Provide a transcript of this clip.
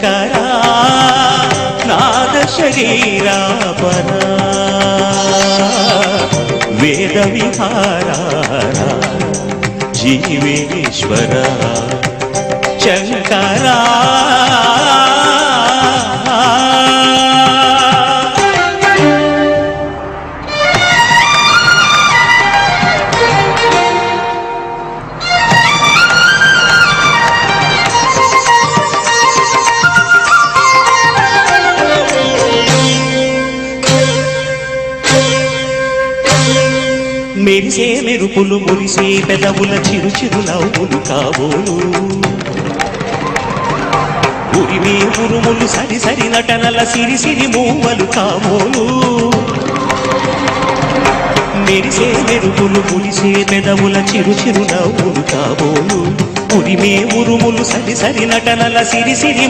శంకరా నాద శరీరాపరా వేద విహారా జీవేశ్వర శంకరా మెరిసే మెరుపులు మురిసే పెదవుల చిరు చిరు నవ్వులు కాబోలు ఉరిమే ఉరుములు సరి సరి నటనల సిరి సిరి మూవలు కాబోలు మెరిసే మెరుపులు మురిసే పెదవుల చిరు చిరు నవ్వులు కాబోలు ఉరిమే ఉరుములు సరి సరి నటనల సిరి సిరి